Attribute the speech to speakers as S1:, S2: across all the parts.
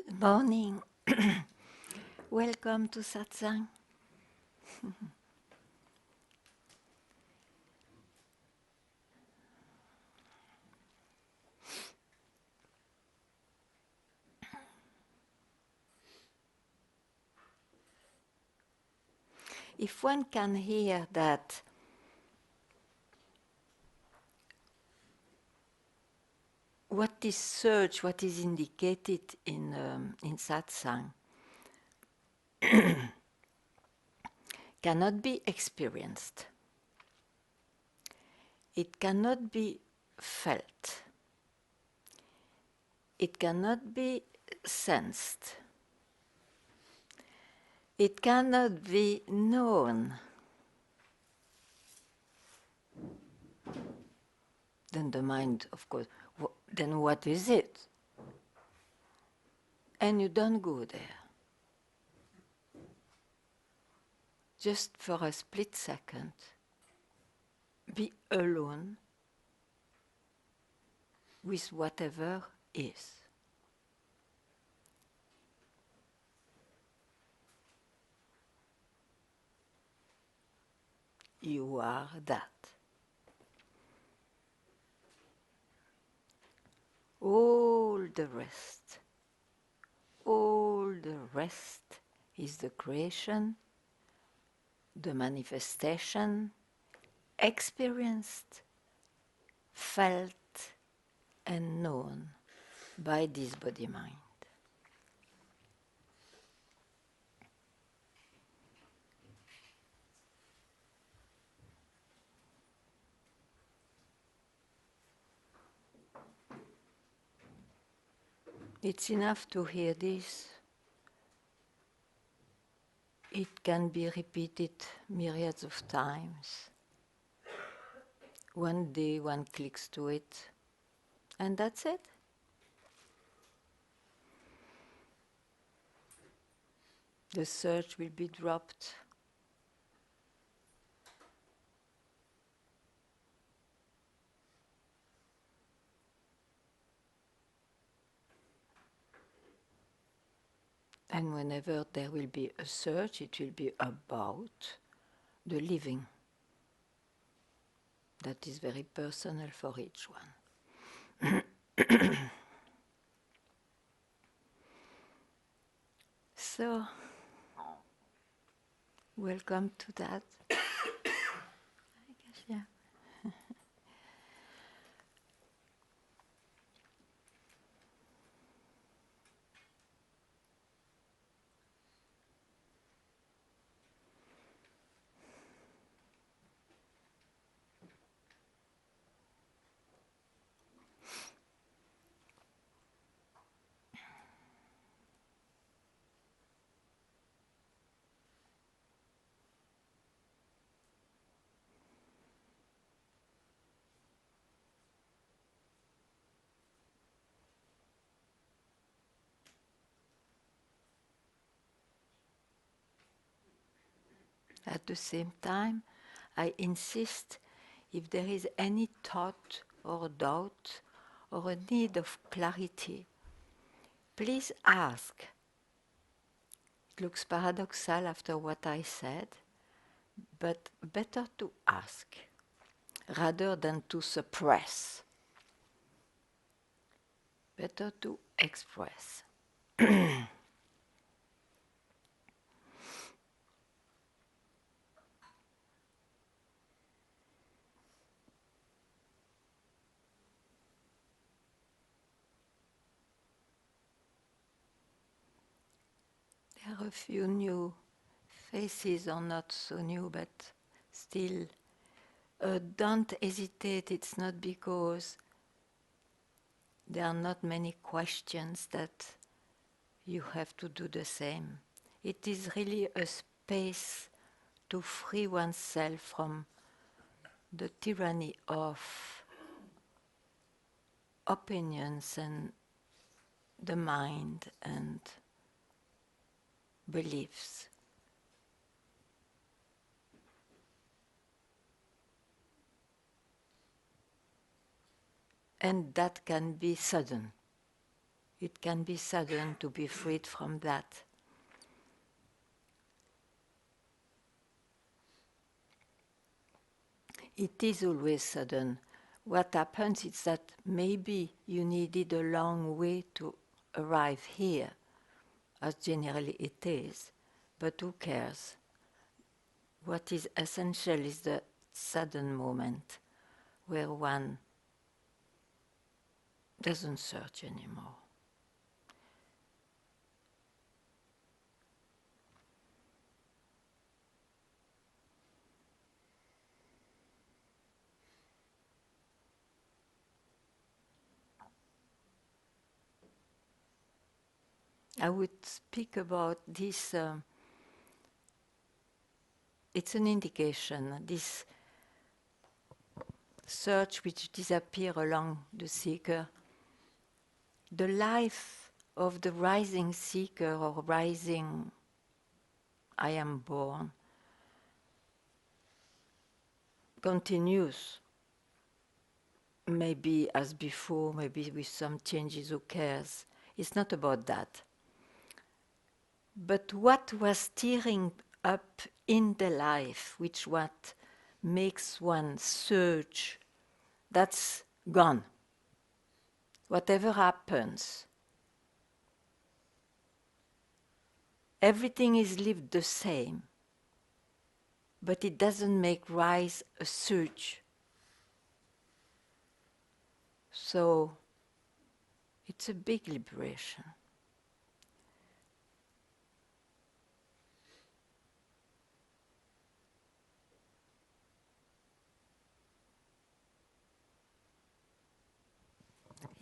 S1: Good morning. Welcome to Satsang. If one can hear that what is searched, what is indicated in Satsang cannot be experienced, it cannot be felt, it cannot be sensed, it cannot be known, then the mind, of course, then what is it? And you don't go there. Just for a split second, be alone with whatever is. You are that. All the rest is the creation, the manifestation, experienced, felt and known by this body-mind. It's enough to hear this. It can be repeated myriads of times. One day one clicks to it, and that's it. The search will be dropped. And whenever there will be a search, it will be about the living. That is very personal for each one. So, welcome to that. I guess, yeah. At the same time, I insist, if there is any thought or doubt or a need of clarity, please ask. It looks paradoxal after what I said, but better to ask rather than to suppress. Better to express. There are a few new faces, or not so new, but still. Don't hesitate, it's not because there are not many questions that you have to do the same. It is really a space to free oneself from the tyranny of opinions and the mind and beliefs. And that can be sudden. It can be sudden to be freed from that. It is always sudden. What happens is that maybe you needed a long way to arrive here, as generally it is, but who cares? What is essential is the sudden moment where one doesn't search anymore. I would speak about this, it's an indication, this search which disappears along the seeker. The life of the rising seeker or rising I am born continues, maybe as before, maybe with some changes, who cares? It's not about that. But what was stirring up in the life, which what makes one search, that's gone. Whatever happens, everything is lived the same, but it doesn't make rise a search. So it's a big liberation.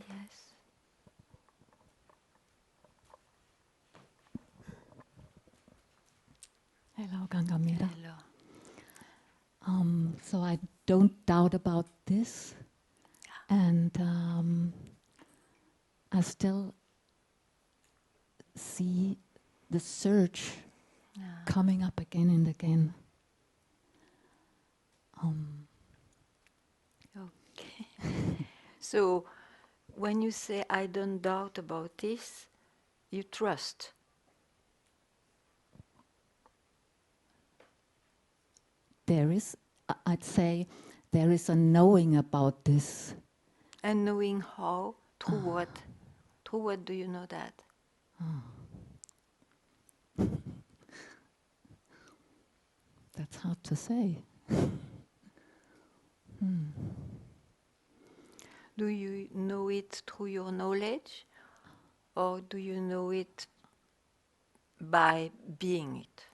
S1: Yes.
S2: Hello, Ganga Mira.
S1: Hello.
S2: So I don't doubt about this, and I still see the search coming up again and again.
S1: Okay. So when you say I don't doubt about this, you trust.
S2: There is, I'd say, there is a knowing about this.
S1: And knowing how, through what? Through what do you know that?
S2: That's hard to say.
S1: Do you know it through your knowledge, or do you know it by being it?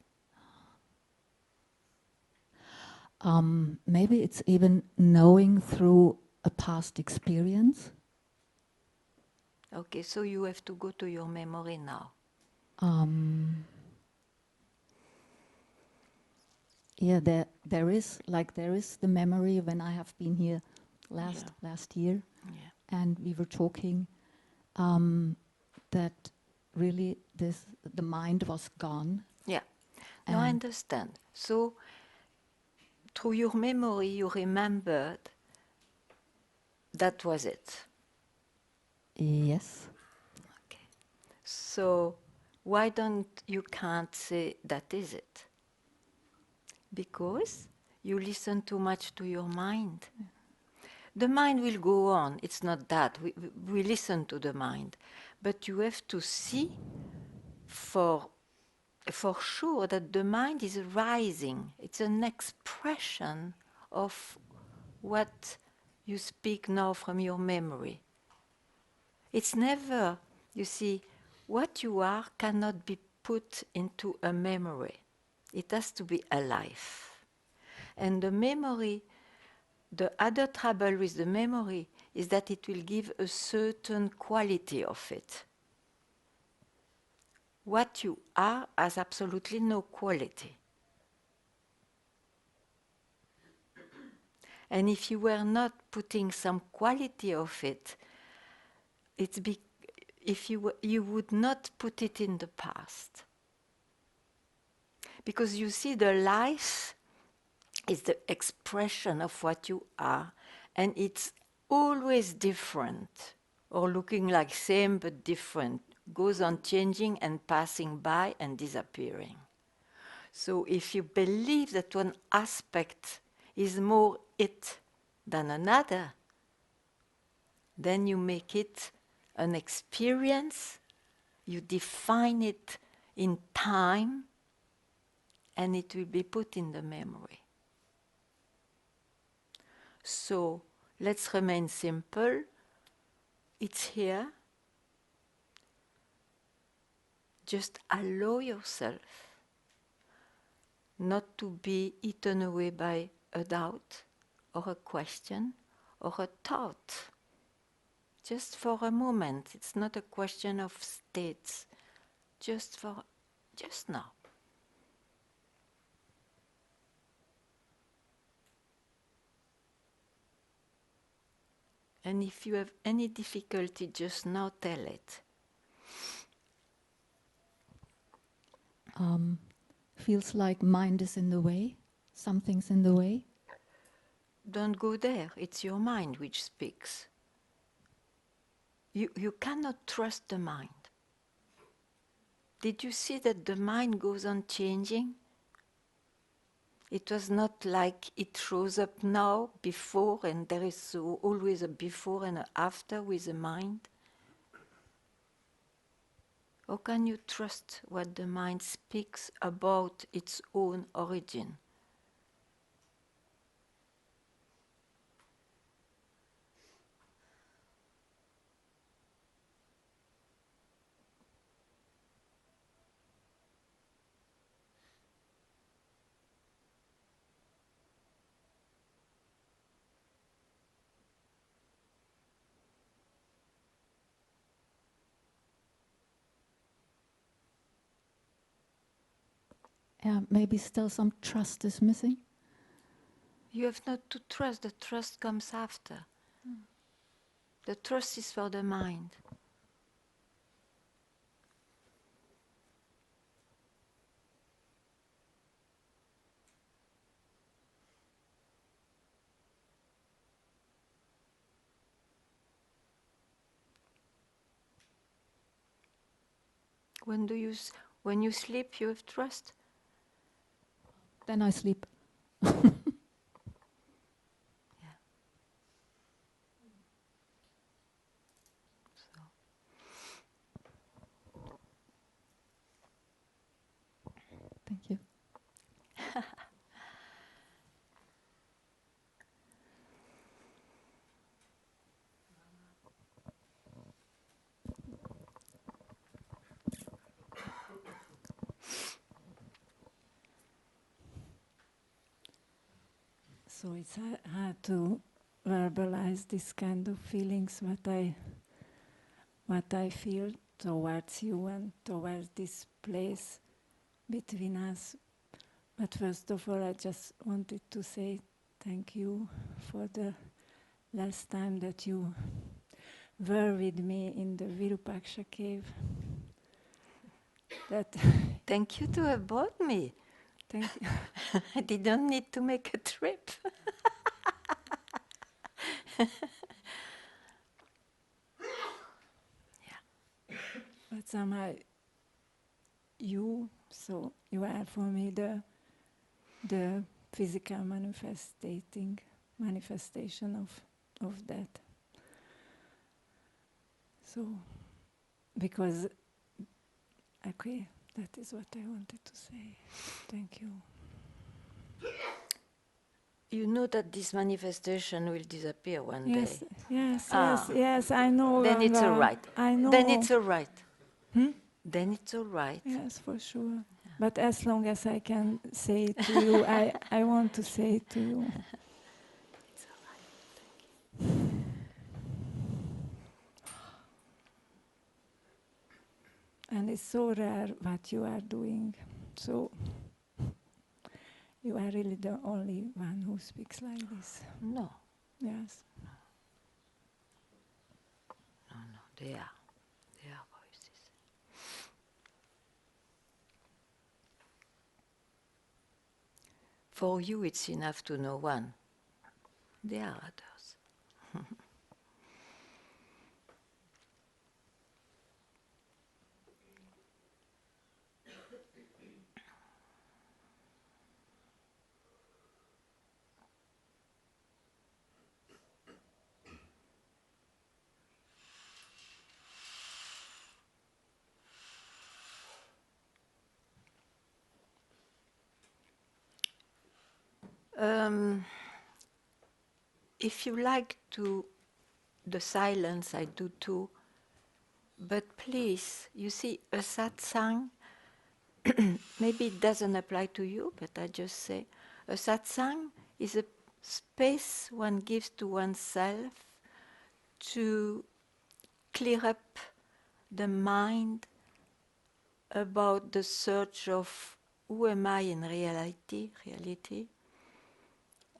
S2: Maybe it's even knowing through a past experience.
S1: Okay, so you have to go to your memory now.
S2: Yeah, there is the memory when I have been here last year, and we were talking that really the mind was gone.
S1: Yeah. No, I understand. So through your memory, you remembered that was it.
S2: Yes.
S1: Okay. So why don't you can't say that is it? Because you listen too much to your mind. The mind will go on. It's not that. We listen to the mind. But you have to see for sure that the mind is rising. It's an expression of what you speak now from your memory. It's never, you see, what you are cannot be put into a memory. It has to be alive. And the memory, the other trouble with the memory is that it will give a certain quality of it. What you are has absolutely no quality. And if you were not putting some quality of it, you would not put it in the past. Because you see, the life is the expression of what you are, and it's always different or looking like same but different, goes on changing and passing by and disappearing. So if you believe that one aspect is more it than another, then you make it an experience, you define it in time, and it will be put in the memory. So let's remain simple. It's here. Just allow yourself not to be eaten away by a doubt or a question or a thought. Just for a moment. It's not a question of states. Just now. And if you have any difficulty, just now tell it.
S2: Feels like mind is in the way, something's in the way.
S1: Don't go there. It's your mind which speaks. You cannot trust the mind. Did you see that the mind goes on changing? It was not like it shows up now, before, and there is always a before and an after with the mind. How can you trust what the mind speaks about its own origin?
S2: Yeah, maybe still some trust is missing.
S1: You have not to trust. The trust comes after. The trust is for the mind. When you sleep, you have trust.
S2: Then I sleep. Thank you.
S3: So it's hard to verbalize this kind of feelings, what I feel towards you and towards this place between us. But first of all, I just wanted to say thank you for the last time that you were with me in the Virupaksha cave.
S1: Thank you to have brought me.
S3: Thank you.
S1: I didn't need to make a trip.
S3: But somehow you are for me the physical manifestation of that. So, because, okay, that is what I wanted to say. Thank you.
S1: You know that this manifestation will disappear one day.
S3: Yes, I know.
S1: Then
S3: Ganga.
S1: it's all right.
S3: I know.
S1: Then it's all right.
S3: Hmm?
S1: Then it's all right.
S3: Yes, for sure. Yeah. But as long as I can say it to you, I want to say it to you.
S1: It's all right. Thank you.
S3: And it's so rare what you are doing. So you are really the only one who speaks like this.
S1: No.
S3: Yes.
S1: No, they are voices. For you, it's enough to know one. There are others. If you like to the silence, I do too. But please, you see, a satsang, maybe it doesn't apply to you, but I just say, a satsang is a space one gives to oneself to clear up the mind about the search of who am I in reality,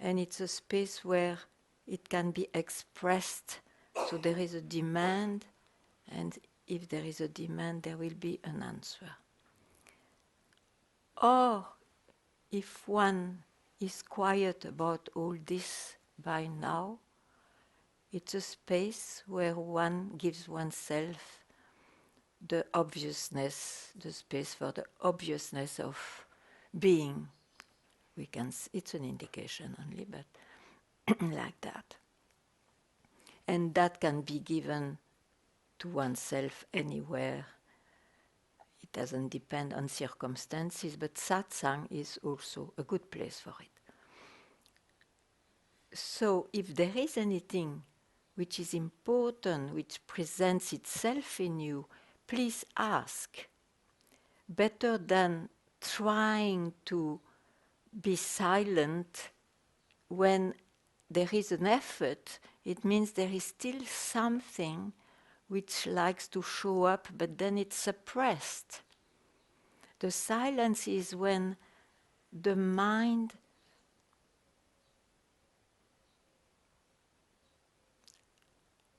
S1: and it's a space where it can be expressed. So there is a demand, and if there is a demand, there will be an answer. Or if one is quiet about all this by now, it's a space where one gives oneself the obviousness, the space for the obviousness of being. It's an indication only, but like that. And that can be given to oneself anywhere. It doesn't depend on circumstances, but satsang is also a good place for it. So if there is anything which is important, which presents itself in you, please ask. Better than trying to be silent when there is an effort, it means there is still something which likes to show up, but then it's suppressed. The silence is when the mind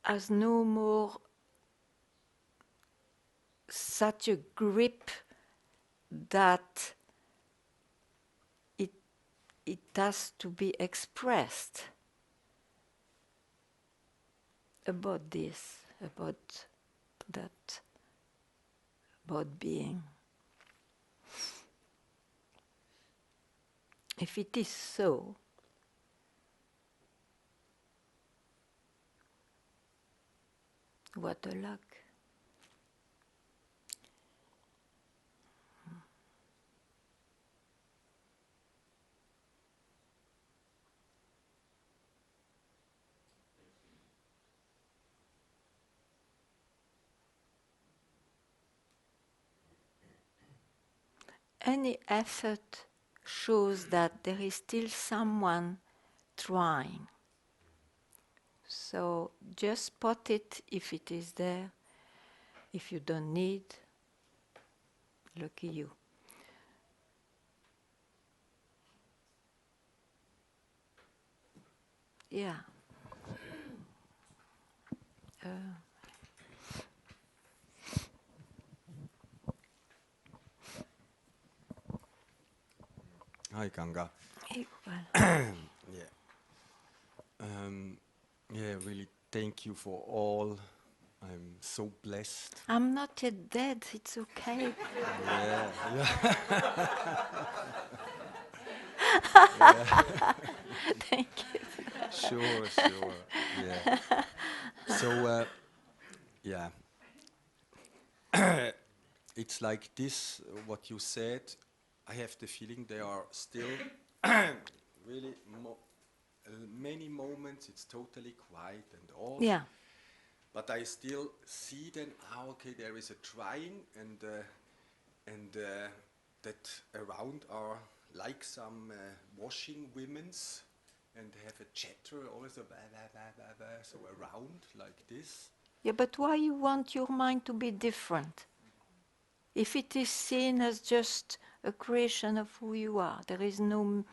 S1: has no more such a grip that it has to be expressed about this, about that, about being. If it is so, what a luck. Any effort shows that there is still someone trying. So just spot it if it is there. If you don't need, lucky you. Yeah.
S4: Hi, Ganga.
S1: Hey, well.
S4: Yeah, really thank you for all. I'm so blessed.
S1: I'm not yet dead, it's okay.
S4: Yeah.
S1: Thank you.
S4: Sure. Yeah. So, yeah. It's like this, what you said. I have the feeling there are still really many moments it's totally quiet and all.
S1: Yeah.
S4: But I still see then, okay, there is a trying, and that around are like some washing women's, and have a chatter also, so around like this.
S1: Yeah, but why you want your mind to be different? If it is seen as just a creation of who you are, there is no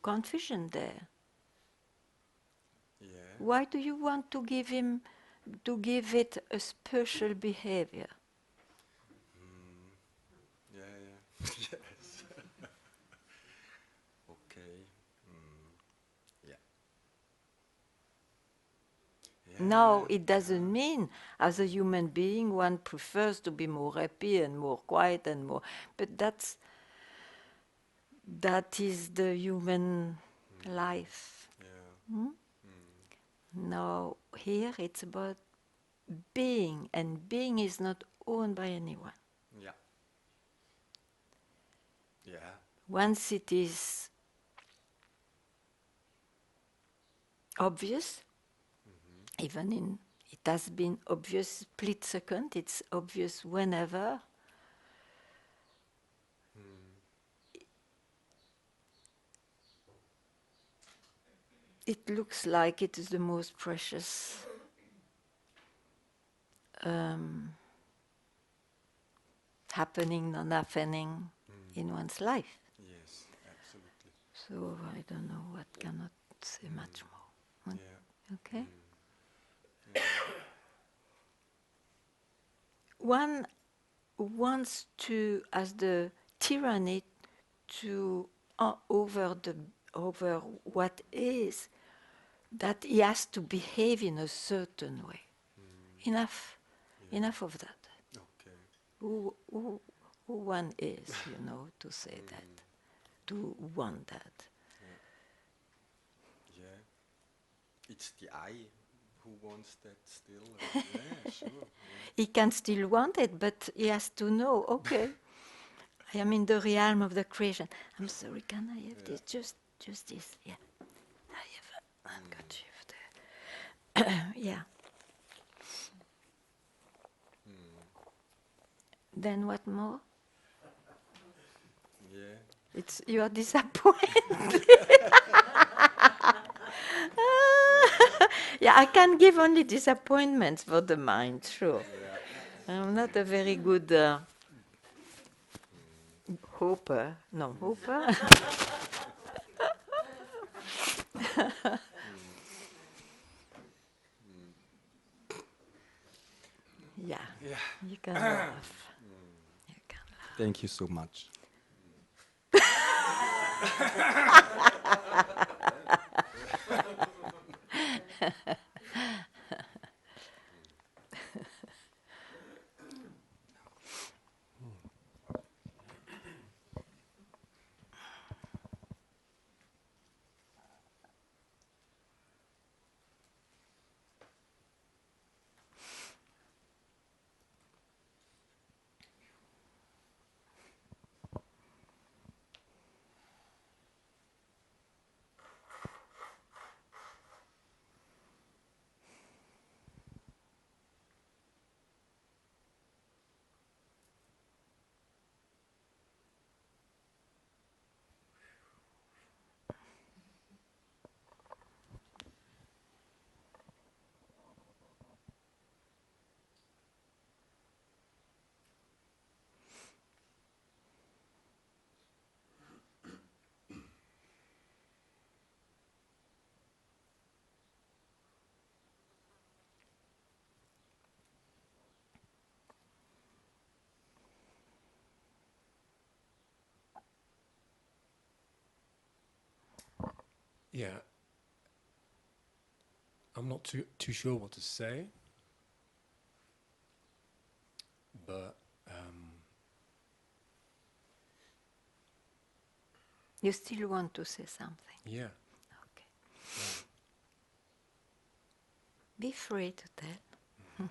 S1: confusion there.
S4: Yeah.
S1: Why do you want to give it a special behavior?
S4: Yeah. Yes. Okay. Yeah.
S1: No, it doesn't mean as a human being one prefers to be more happy and more quiet and more, but that is the human life.
S4: Yeah.
S1: No, here it's about being, and being is not owned by anyone.
S4: Yeah. Yeah.
S1: once it is obvious, even in it has been obvious split second, it's obvious whenever. It looks like it is the most precious happening, non-happening in one's life.
S4: Yes, absolutely.
S1: So I don't know what cannot say much more.
S4: Yeah.
S1: Okay?
S4: Yeah.
S1: One wants to, as the tyranny, to over what is, that he has to behave in a certain way. Enough, enough of that.
S4: Okay.
S1: Who one is, to say that, to want that.
S4: Yeah. It's the I who wants that still. Yeah, sure. Yeah.
S1: He can still want it, but he has to know, okay, I am in the realm of the creation. I'm sorry, can I have this? Just this, yeah. I have a handkerchief there. Yeah. Then what more?
S4: Yeah.
S1: It's you are disappointed. Yeah, I can give only disappointments for the mind, sure.
S4: Yeah.
S1: I'm not a very good hoper. No, hoper. Yeah,
S4: Yeah.
S1: you can laugh. You can laugh.
S4: Thank you so much.
S5: Yeah, I'm not too sure what to say, but
S1: You still want to say something?
S5: yeah.
S1: Okay. Be free to tell.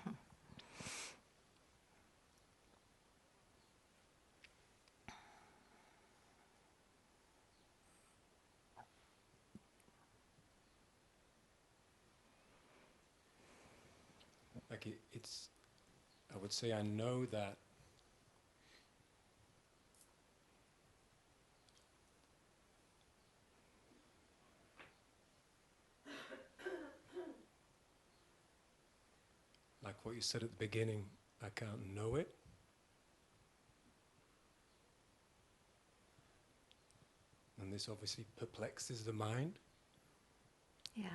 S5: Like it's, I would say I know that like what you said at the beginning, I can't know it. And this obviously perplexes the mind.
S1: Yeah.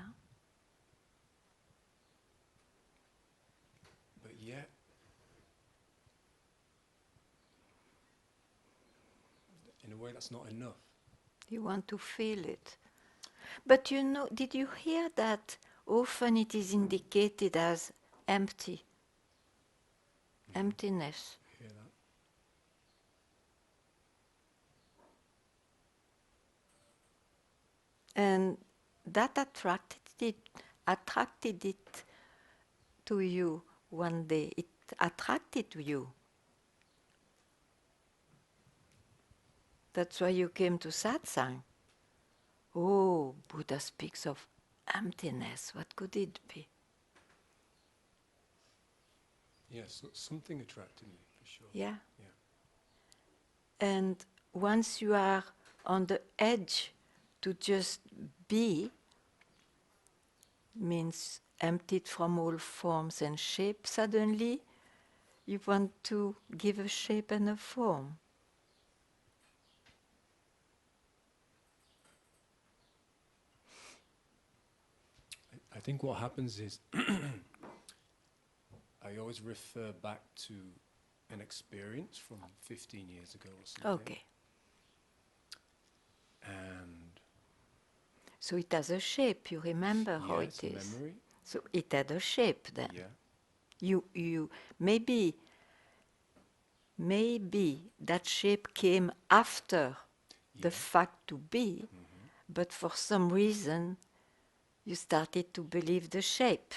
S5: But yet, in a way, that's not enough.
S1: You want to feel it. But did you hear that often it is indicated as empty? Emptiness.
S5: Hear that?
S1: And that attracted it to you one day. It attracted to you That's why you came to Satsang. Oh, Buddha speaks of emptiness. What could it be?
S5: Yes, something attracted me for sure.
S1: Yeah.
S5: Yeah.
S1: And once you are on the edge to just be, means emptied from all forms and shapes, suddenly you want to give a shape and a form.
S5: I think what happens is I always refer back to an experience from 15 years ago or something.
S1: Okay.
S5: And
S1: So it has a shape, you remember how it is.
S5: Memory.
S1: So it had a shape then.
S5: Yeah.
S1: You maybe that shape came after the fact to be, but for some reason you started to believe the shape.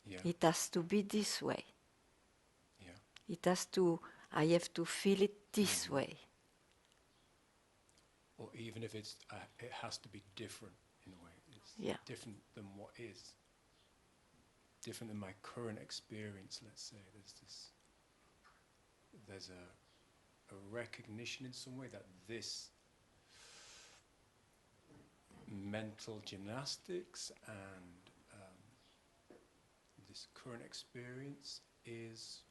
S5: Yeah.
S1: It has to be this way.
S5: Yeah.
S1: I have to feel it this way.
S5: Or even if it has to be different in a way. It's different than what is. Different than my current experience, let's say. There's a recognition in some way that this mental gymnastics and this current experience is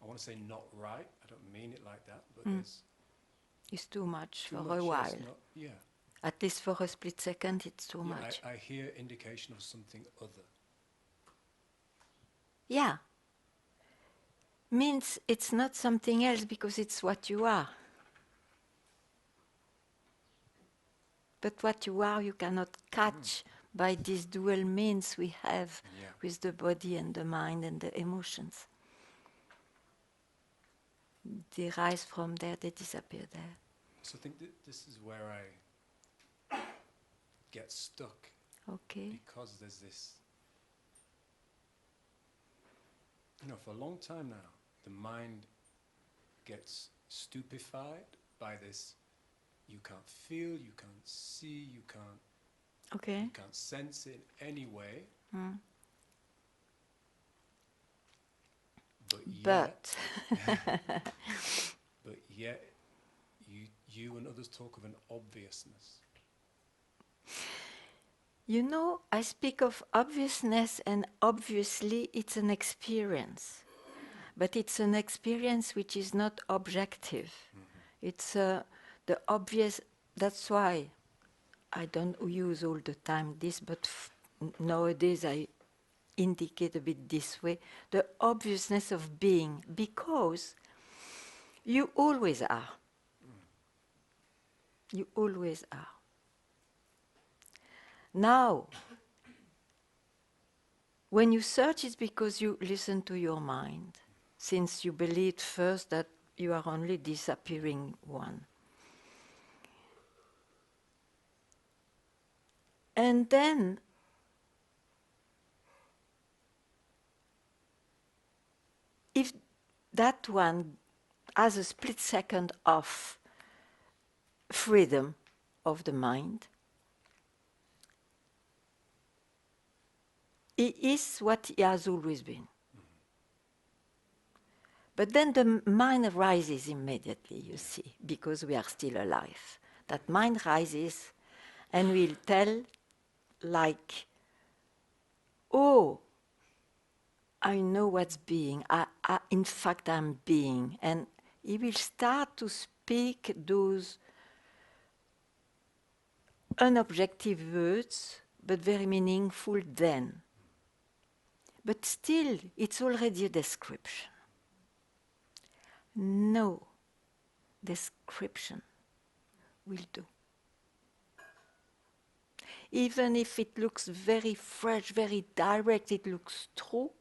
S5: I want to say not right. I don't mean it like that, but
S1: It's too much
S5: too
S1: for
S5: much,
S1: a while.
S5: Yeah.
S1: At least for a split second, it's too much.
S5: I hear indication of something other.
S1: Yeah. Means it's not something else because it's what you are. But what you are, you cannot catch by these dual means we have with the body and the mind and the emotions. They rise from there, they disappear there.
S5: So I think this is where I get stuck.
S1: Okay.
S5: Because there's this, for a long time now, the mind gets stupefied by this. You can't feel, you can't see, you can't sense it in any way. But yet you and others talk of an obviousness.
S1: I speak of obviousness, and obviously it's an experience. But it's an experience which is not objective. It's the obvious. That's why I don't use all the time this, but nowadays I indicate a bit this way, the obviousness of being, because you always are. You always are. Now, when you search, it's because you listen to your mind, since you believed first that you are only disappearing one. And then if that one has a split second of freedom of the mind, he is what he has always been. But then the mind rises immediately, you see, because we are still alive. That mind rises and will tell like, oh, I know what's being. In fact, I'm being. And he will start to speak those unobjective words, but very meaningful then. But still, it's already a description. No description will do. Even if it looks very fresh, very direct, it looks true,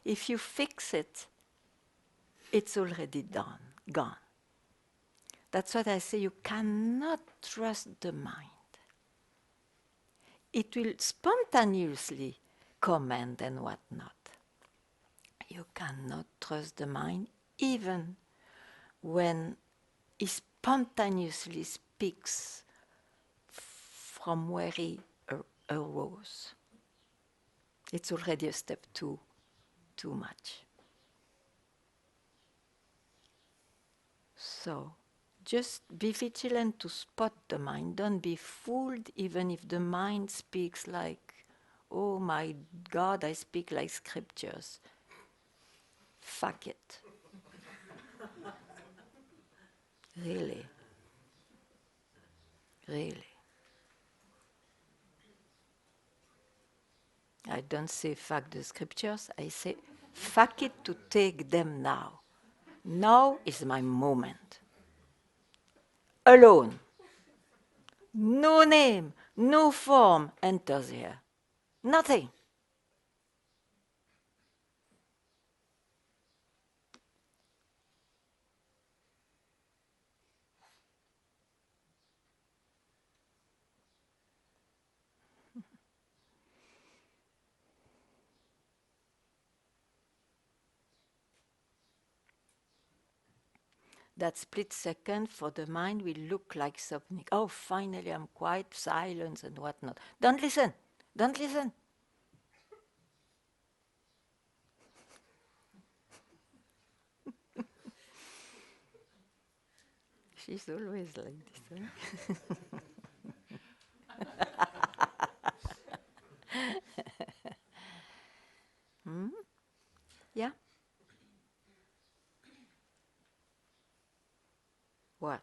S1: if you fix it, it's already done, gone. That's what I say, you cannot trust the mind. It will spontaneously comment and whatnot. you cannot trust the mind even when he spontaneously speaks from where he arose. It's already a step too much. So, just be vigilant to spot the mind. Don't be fooled even if the mind speaks like, oh my God, I speak like scriptures. Fuck it. Really. Really. I don't say fuck the scriptures, I say fuck it to take them now. Now is my moment. Alone. No name, no form enters here. Nothing. That split second for the mind will look like something. Oh, finally I'm quiet, silence and whatnot. Don't listen. Don't listen. She's always like this. Hmm? Yeah? What?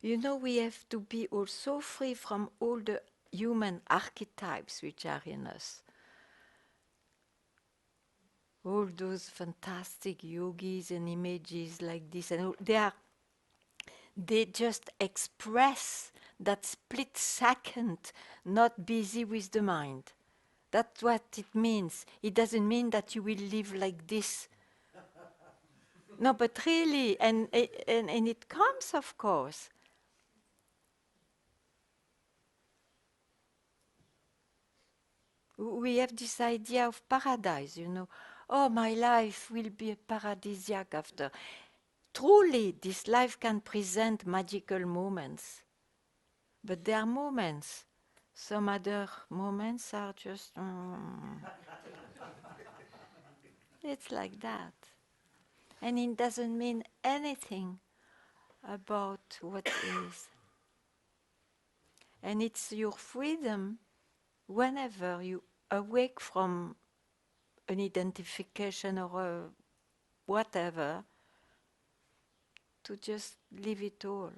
S1: You know, we have to be also free from all the human archetypes which are in us. All those fantastic yogis and images like this, and they just express that split second, not busy with the mind. That's what it means. It doesn't mean that you will live like this. No, but really, and it comes, of course. We have this idea of paradise, you know. Oh, my life will be a paradisiac after. Truly, this life can present magical moments. But there are moments. Some other moments are just... It's like that. And it doesn't mean anything about what is. And it's your freedom whenever you awake from an identification or a whatever, to just leave it all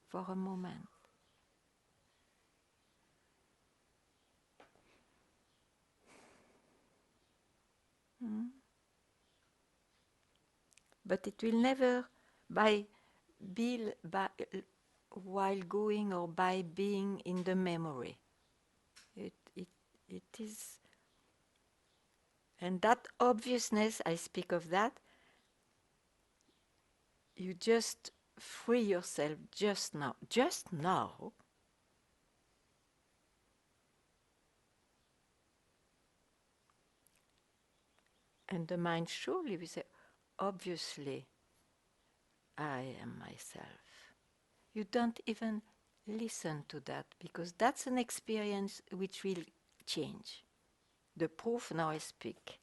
S1: for a moment. Mm. But it will never by while going or by being in the memory. It is, and that obviousness, I speak of that, you just free yourself just now, and the mind surely will say, obviously, I am myself. You don't even listen to that, because that's an experience which will change. The proof now I speak.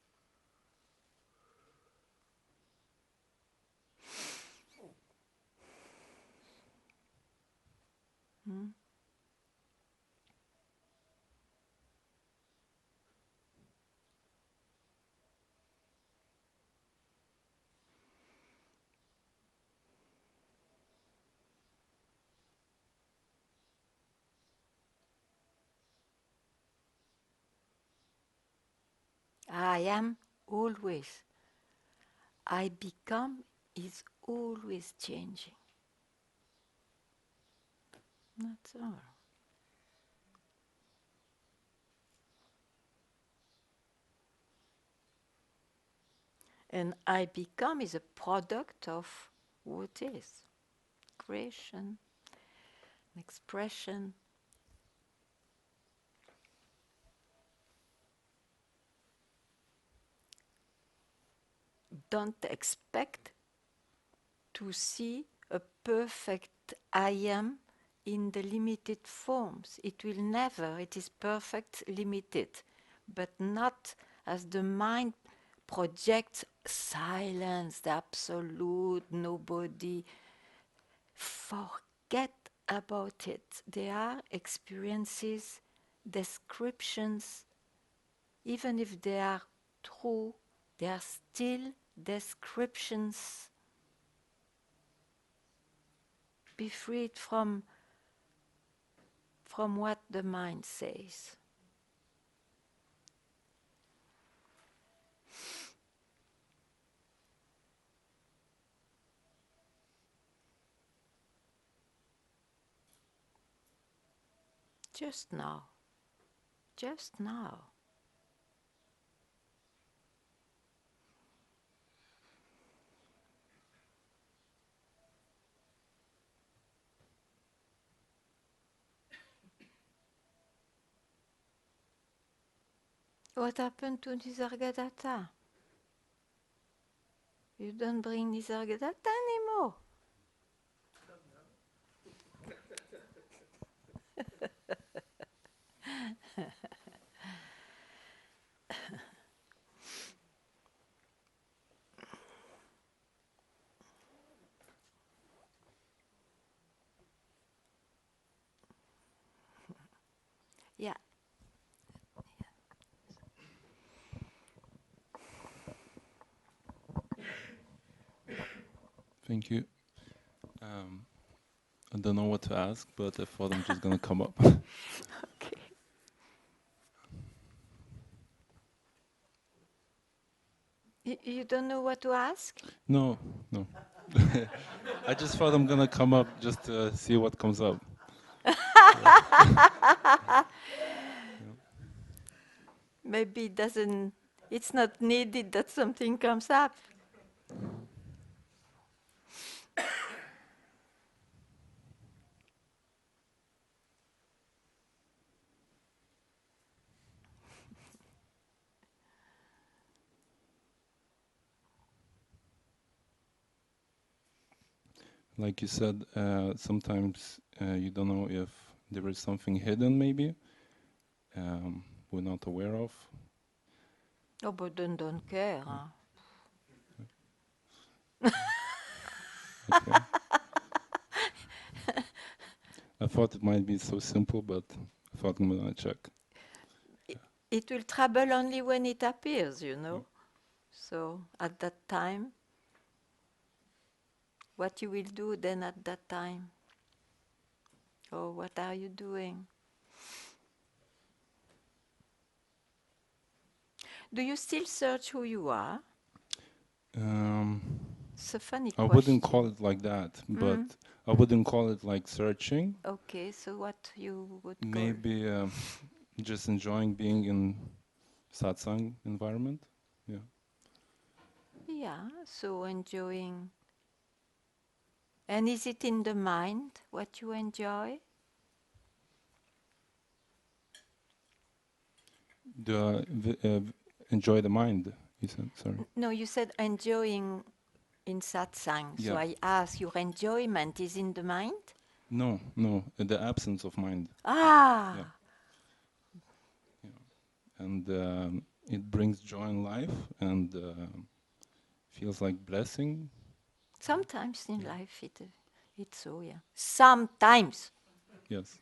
S1: Hmm? I am always. I become is always changing. That's all. And I become is a product of what is creation, expression. Don't expect to see a perfect I am in the limited forms. It will never. It is perfect, limited, but not as the mind projects silence, the absolute, nobody. Forget about it. They are experiences, descriptions. Even if they are true, they are still descriptions. Be freed from what the mind says. Just now. Just now. What happened to Nisargadatta? You don't bring Nisargadatta anymore. Yeah.
S6: Thank you. I don't know what to ask, but I thought I'm just going to come up.
S1: Okay. You don't know what to ask?
S6: No. I just thought I'm going to come up just to see what comes up.
S1: Maybe it's not needed that something comes up.
S6: Like you said, sometimes you don't know if there is something hidden, maybe, we're not aware of.
S1: Oh, but don't care, huh?
S6: Okay. I thought it might be so simple, but I thought I'm going to check.
S1: It will trouble only when it appears, you know. So at that time, what you will do then at that time? Oh, what are you doing? Do you still search who you are? It's a funny
S6: I
S1: question.
S6: wouldn't call it like that, but I wouldn't call it like searching.
S1: Okay, so what you would call?
S6: Maybe just enjoying being in Satsang environment. Yeah.
S1: Yeah, so enjoying. And is it in the mind what you enjoy?
S6: Do I enjoy the mind? You said, sorry.
S1: No, you said enjoying in satsang.
S6: Yeah.
S1: So I ask, your enjoyment is in the mind?
S6: No, the absence of mind.
S1: Ah!
S6: Yeah. And it brings joy in life and feels like blessing.
S1: Sometimes in life it's so, yeah. Sometimes.
S6: Yes.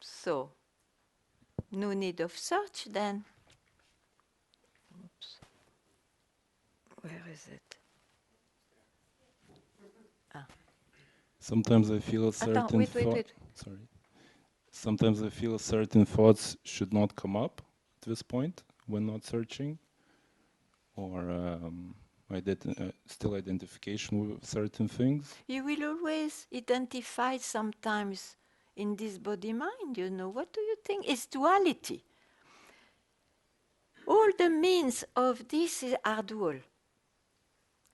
S1: So, no need of search then. Oops. Where is it?
S6: Sometimes I feel a certain
S1: wait.
S6: Sorry. Sometimes I feel certain thoughts should not come up at this point when not searching, or still identification with certain things.
S1: You will always identify sometimes in this body-mind, you know. What do you think? It's duality. All the means of this are dual.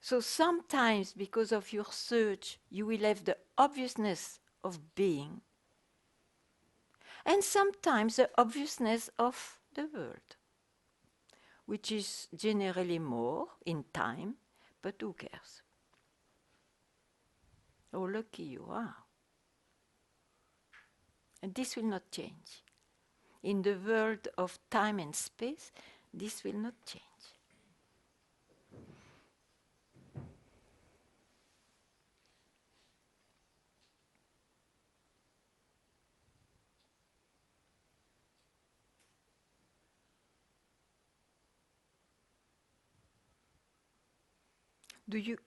S1: So sometimes, because of your search, you will have the obviousness of being, and sometimes the obviousness of the world, which is generally more in time, but who cares? Oh, lucky you are. And this will not change. In the world of time and space, this will not change.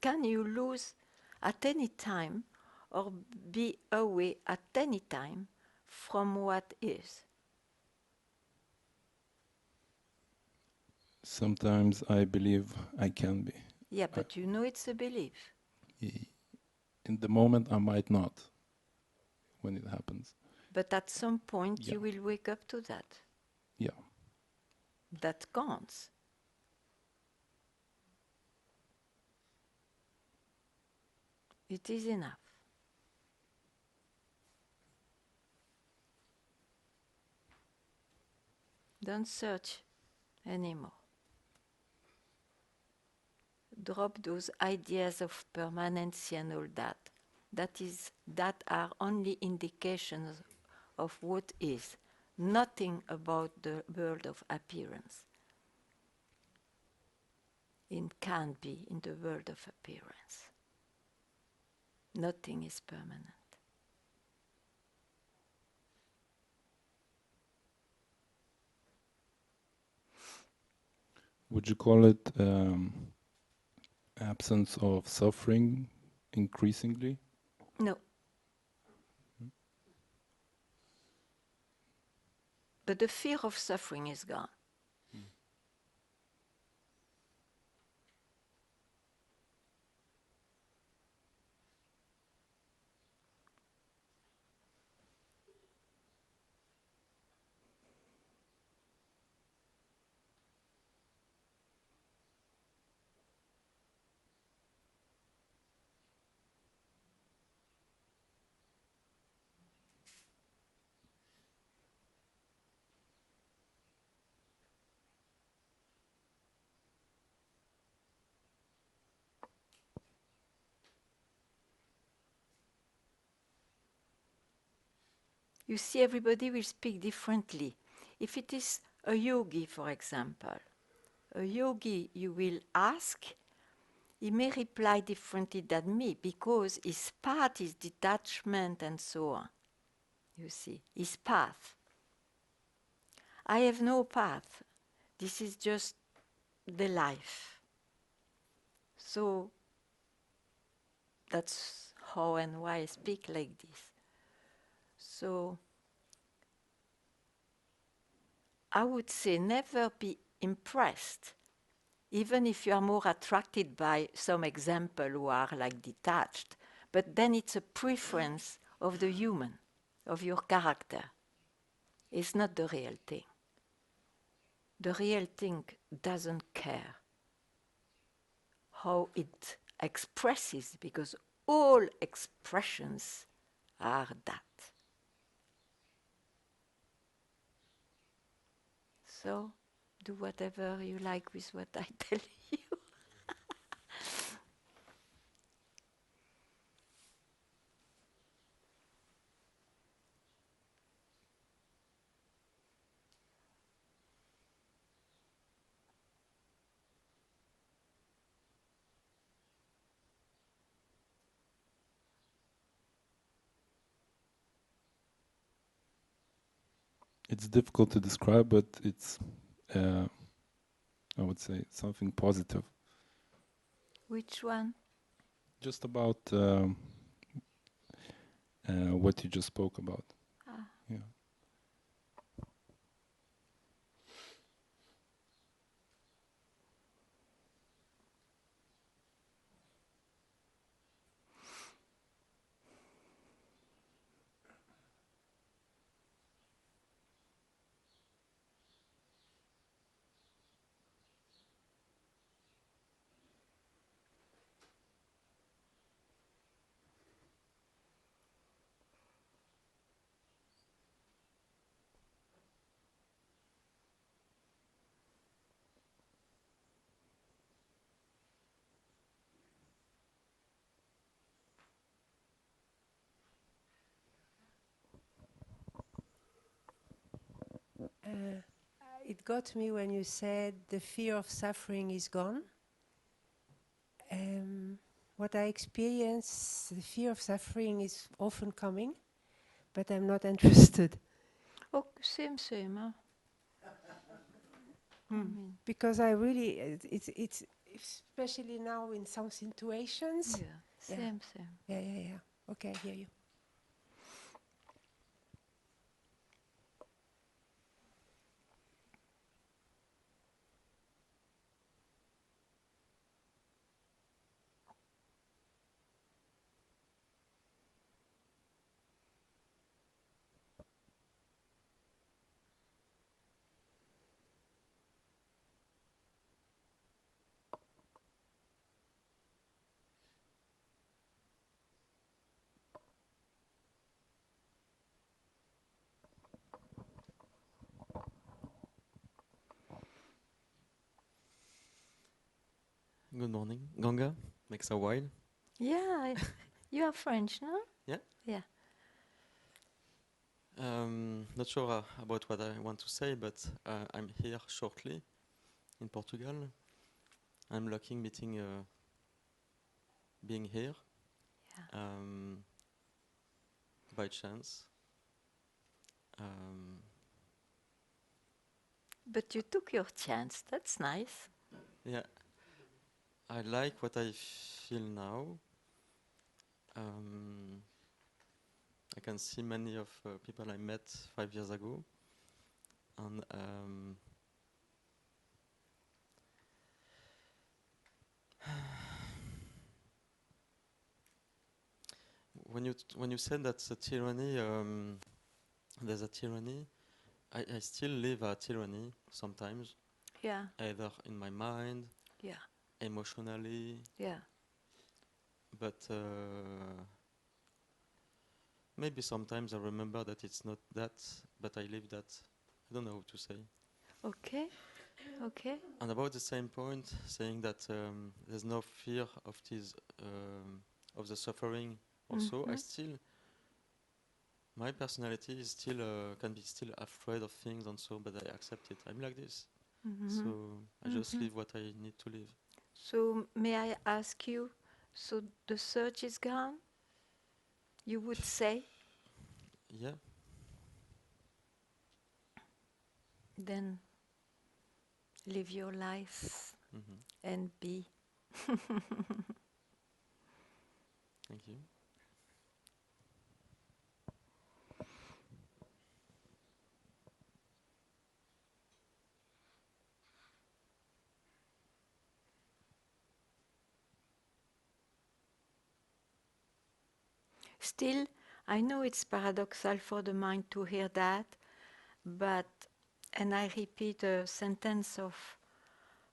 S1: Can you lose at any time or be away at any time from what is?
S6: Sometimes I believe I can be.
S1: Yeah, but you know it's a belief.
S6: In the moment I might not, when it happens.
S1: But at some point you will wake up to that.
S6: Yeah.
S1: That counts. It is enough. Don't search anymore. Drop those ideas of permanency and all that. That are only indications of what is, nothing about the world of appearance. It can't be in the world of appearance. Nothing is permanent.
S6: Would you call it absence of suffering increasingly?
S1: No. But the fear of suffering is gone. You see, everybody will speak differently. If it is a yogi, for example, a yogi you will ask, he may reply differently than me because his path is detachment and so on. You see, his path. I have no path. This is just the life. So that's how and why I speak like this. So I would say never be impressed, even if you are more attracted by some example who are like detached, but then it's a preference of the human, of your character. It's not the real thing. The real thing doesn't care how it expresses, because all expressions are that. So, do whatever you like with what I tell you.
S6: It's difficult to describe, but it's, I would say, something positive.
S1: Which one?
S6: Just about what you just spoke about.
S1: Ah.
S6: Yeah.
S7: It got me when you said the fear of suffering is gone. What I experience, the fear of suffering is often coming, but I'm not interested.
S1: Oh, same, huh?
S7: Because I really, it's especially now in some situations.
S1: Yeah, same.
S7: Yeah. Okay, I hear you.
S8: Good morning, Ganga. Makes a while.
S1: Yeah, you are French, no?
S8: Yeah.
S1: Yeah.
S8: Not sure about what I want to say, but I'm here shortly in Portugal. I'm lucky meeting, being here by chance.
S1: But you took your chance. That's nice.
S8: Yeah, I like what I feel now. I can see many of people I met 5 years ago, and when you said that's a tyranny, there's a tyranny. I still live a tyranny sometimes.
S1: Yeah.
S8: Either in my mind, emotionally.
S1: Yeah.
S8: But maybe sometimes I remember that it's not that, but I live that. I don't know how to say.
S1: Okay.
S8: And about the same point, saying that there's no fear of this, of the suffering. Also, I still, my personality is still can be still afraid of things and so, but I accept it. I'm like this, so I just live what I need to live.
S1: So may I ask you? So the search is gone? You would say?
S8: Yeah.
S1: Then live your life and be.
S8: Thank you.
S1: Still, I know it's paradoxal for the mind to hear that, but, and I repeat a sentence of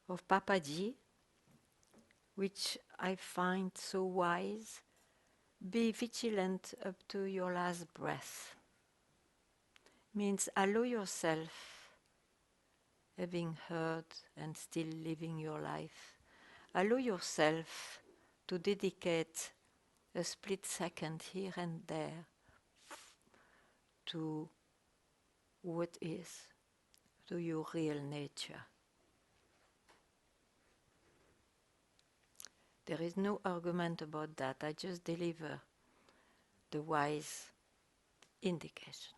S1: Papaji, which I find so wise: be vigilant up to your last breath. Means allow yourself, having heard and still living your life, allow yourself to dedicate a split second here and there to what is, to your real nature. There is no argument about that. I just deliver the wise indication.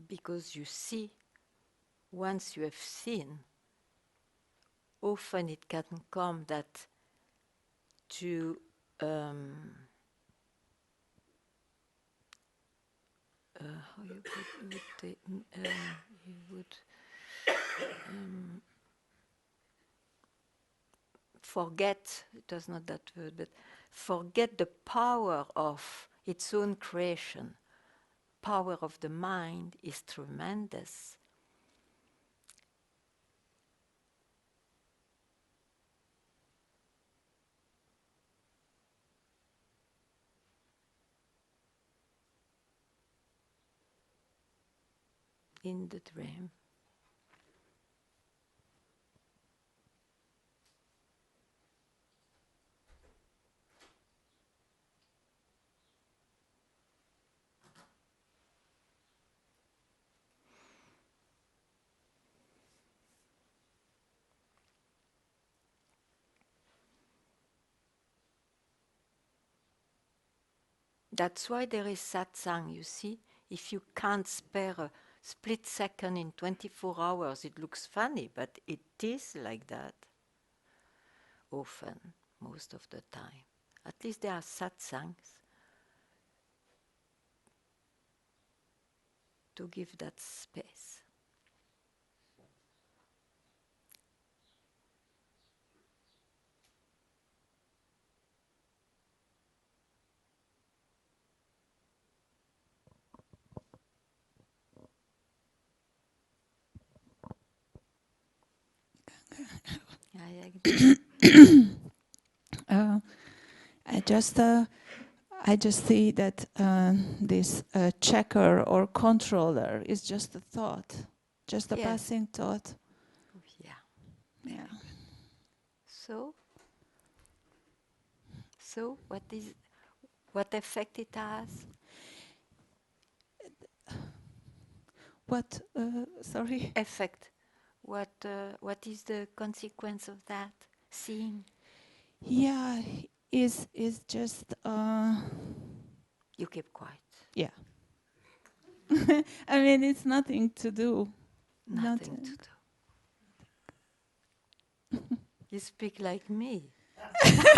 S1: Because you see, once you have seen, often it can come that to how you would forget, it does not that word, but forget the power of its own creation. Power of the mind is tremendous. In the dream. That's why there is satsang, you see. If you can't spare a split second in 24 hours, it looks funny, but it is like that. Often, most of the time. At least there are satsangs to give that space.
S9: I just see that this checker or controller is just a thought, just a passing thought.
S1: Yeah.
S9: Yeah.
S1: So what effect it has?
S9: What? Sorry.
S1: Effect. What is the consequence of that? Seeing.
S9: Yeah, is just.
S1: You keep quiet.
S9: Yeah. I mean, it's nothing to do.
S1: Nothing to do. You speak like me. Yeah,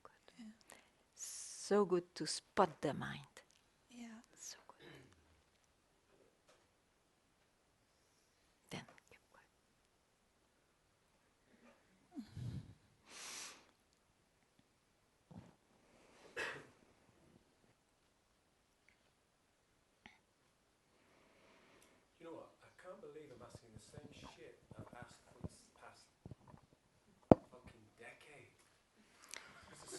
S1: good. Yeah. So good to spot the mind.
S9: Yeah.
S1: So good. Then keep quiet.
S5: You know what? I can't believe I'm asking the same shit I've asked for the past fucking decade. It's the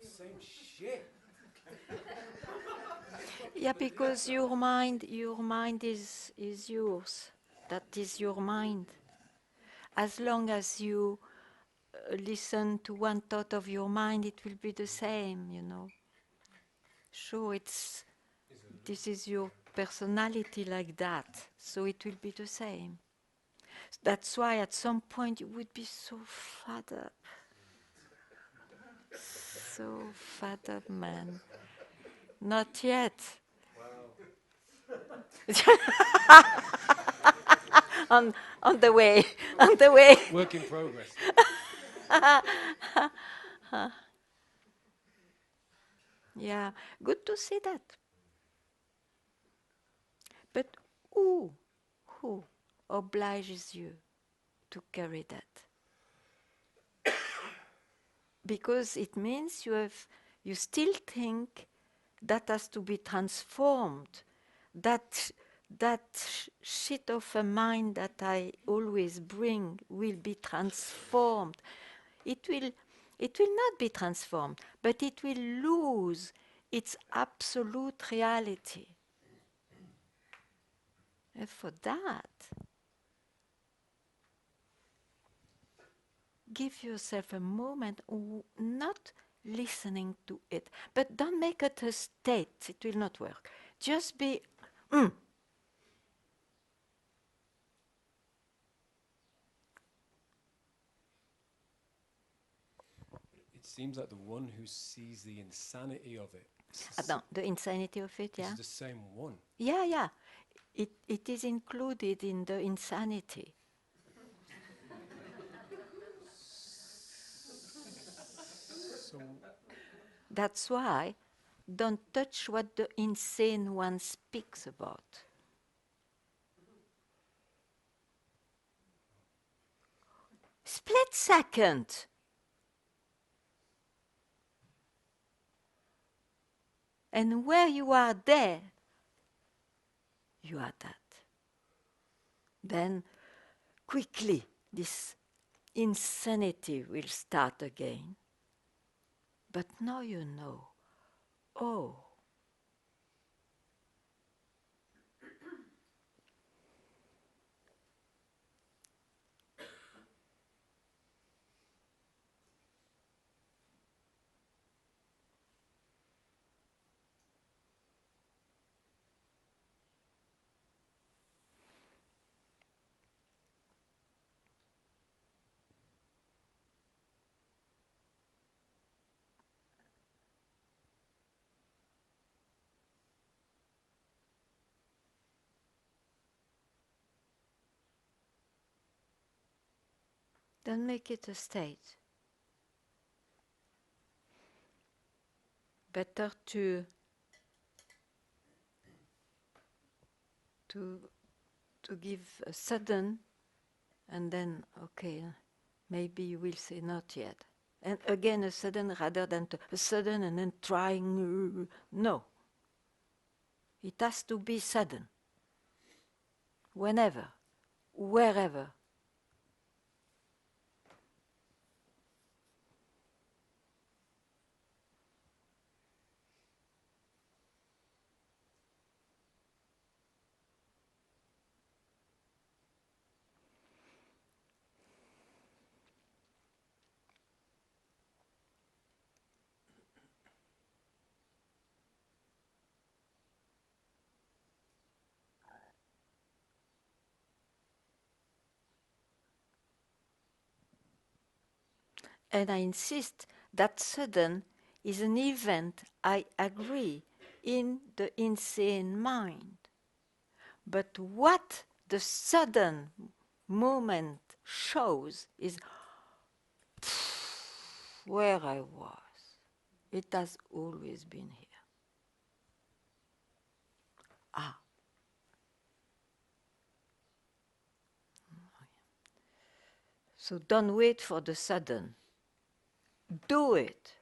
S5: same shit.
S1: Yeah, because your mind is yours. That is your mind. As long as you listen to one thought of your mind, it will be the same, you know. Sure, this is your personality like that, so it will be the same. That's why at some point you would be so fed up. So fed up, man. Not yet.
S5: Well.
S1: on the way. On the way.
S5: Work in progress.
S1: Yeah, good to see that. But who obliges you to carry that? Because it means you still think that has to be transformed. That shit of a mind that I always bring will be transformed. It will not be transformed, but it will lose its absolute reality. And for that, give yourself a moment, not listening to it, but don't make it a state. It will not work. Just be,
S5: It seems like the one who sees the insanity of it.
S1: the insanity of it, yeah.
S5: Is the same one.
S1: Yeah. It is included in the insanity.
S5: So
S1: that's why don't touch what the insane one speaks about. Split second. And where you are there, you are that. Then quickly this insanity will start again. But now you know, oh, Don't make it a state. Better to give a sudden, and then, okay, maybe you will say not yet. And again, a sudden rather than a sudden and then trying. No. It has to be sudden. Whenever, wherever. And I insist that sudden is an event, I agree, in the insane mind. But what the sudden moment shows is where I was. It has always been here. Ah. So don't wait for the sudden. Do it.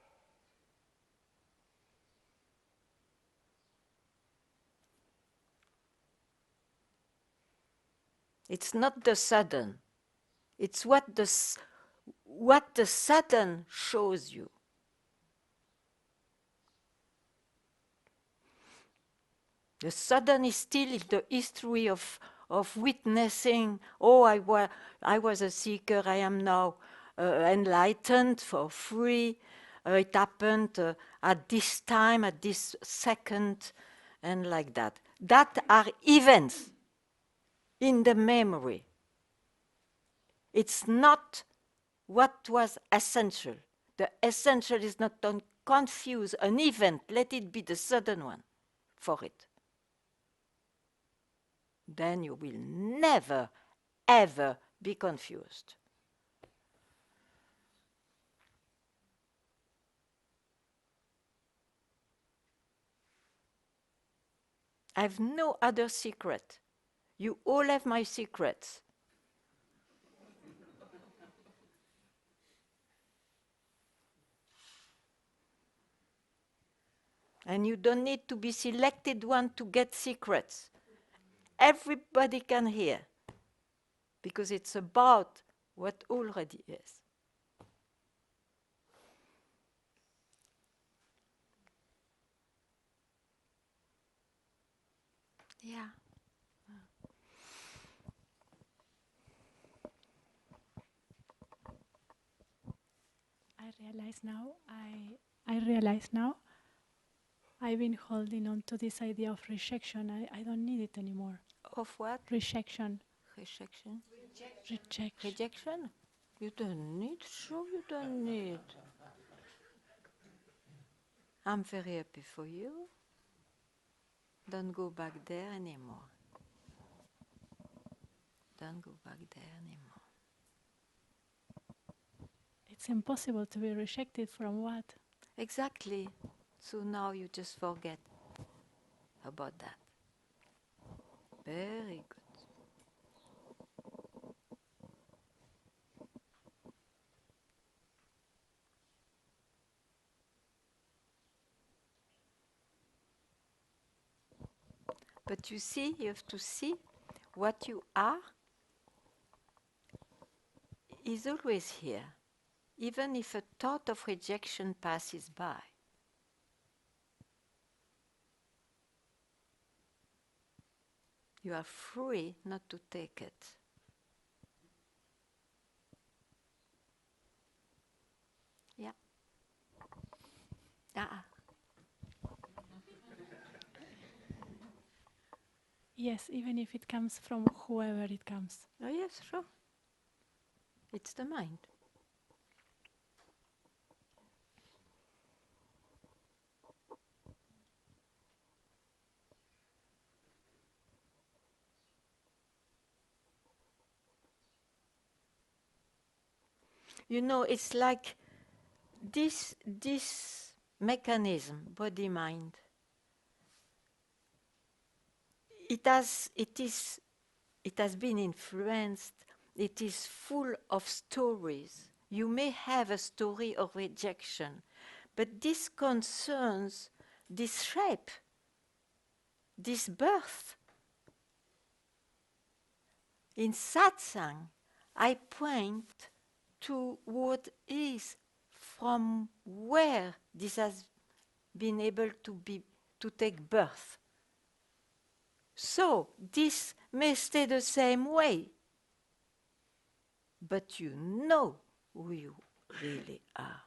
S1: It's not the sudden. It's what the sudden shows you. The sudden is still the history of witnessing. Oh, I was a seeker. I am now enlightened for free. It happened at this time, at this second, and like that. That are events in the memory. It's not what was essential. The essential is not to confuse an event. Let it be the sudden one for it. Then you will never, ever be confused. I have no other secret. You all have my secrets. And you don't need to be selected one to get secrets. Everybody can hear. Because it's about what already is. Yeah.
S10: I realize now I've been holding on to this idea of rejection. I don't need it anymore.
S1: Of what?
S10: Rejection.
S1: Rejection?
S10: Rejection.
S1: Rejection? You don't need, sure you don't need. I'm very happy for you. Don't go back there anymore. Don't go back there anymore.
S10: It's impossible to be rejected from what?
S1: Exactly. So now you just forget about that. Very good. But you see, you have to see what you are is always here, even if a thought of rejection passes by. You are free not to take it. Yeah.
S10: Yes, even if it comes from whoever it comes.
S1: Oh yes, sure. It's the mind. You know, it's like this mechanism, body-mind. It has been influenced. It is full of stories. You may have a story of rejection, but this concerns this shape, this birth. In Satsang, I point to what is from where this has been able to take birth. So this may stay the same way, but you know who you really are.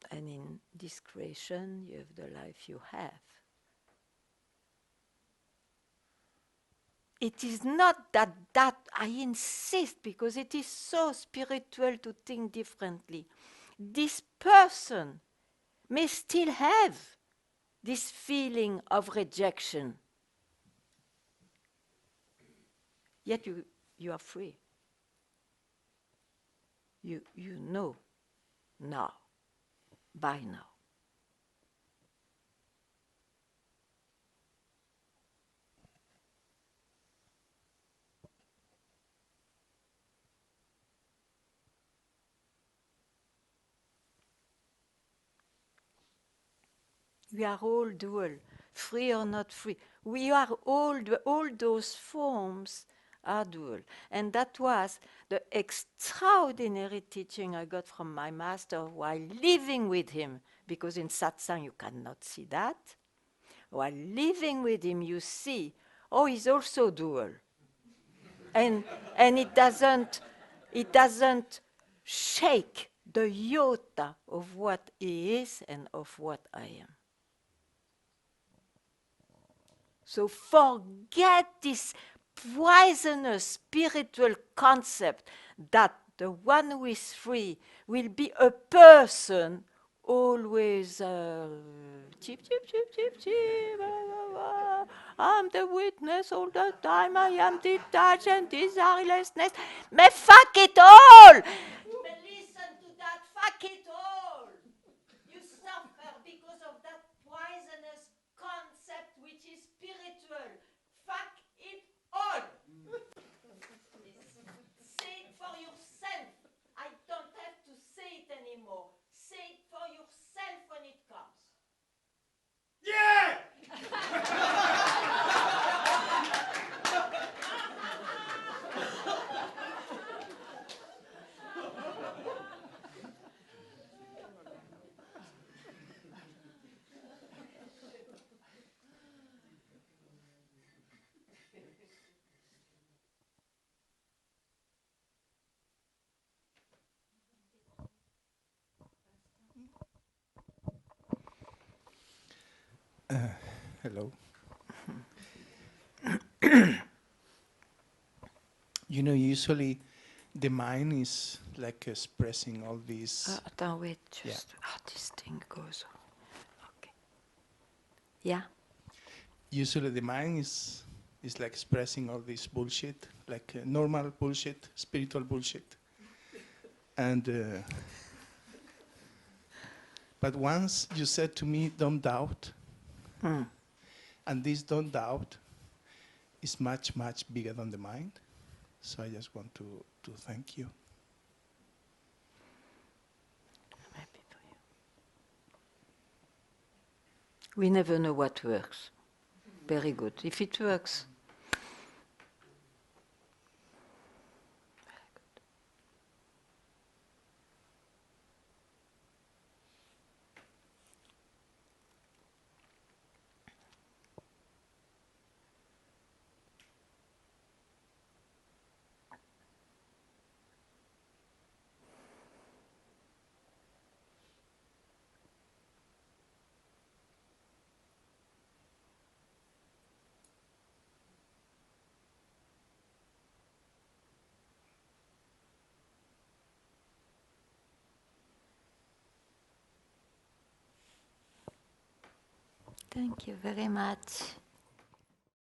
S1: And in this creation, you have the life you have. It is not that I insist, because it is so spiritual to think differently. This person may still have this feeling of rejection. Yet you are free. You know now, by now. We are all dual, free or not free. We are all those forms are dual. And that was the extraordinary teaching I got from my master while living with him, because in Satsang you cannot see that. While living with him, you see, oh, he's also dual. And it doesn't shake the iota of what he is and of what I am. So forget this poisonous spiritual concept that the one who is free will be a person always cheep, cheep, cheep, cheep, cheep, I'm the witness all the time, I am detached and desirelessness. But fuck it all! But listen to that, fuck it all! You suffer because of that poisonous concept which is spiritual. Fuck it all! Say it for yourself. I don't have to say it anymore. Say it for yourself when it comes. Yeah!
S11: Hello. You know, usually the mind is like expressing all these.
S1: Wait, just how this thing goes. Okay. Yeah.
S11: Usually the mind is like expressing all this bullshit, like normal bullshit, spiritual bullshit. And but once you said to me, "Don't doubt," and this "don't doubt" is much, much bigger than the mind. So I just want to thank you.
S1: I'm happy for you. We never know what works. Very good. If it works, thank you very much.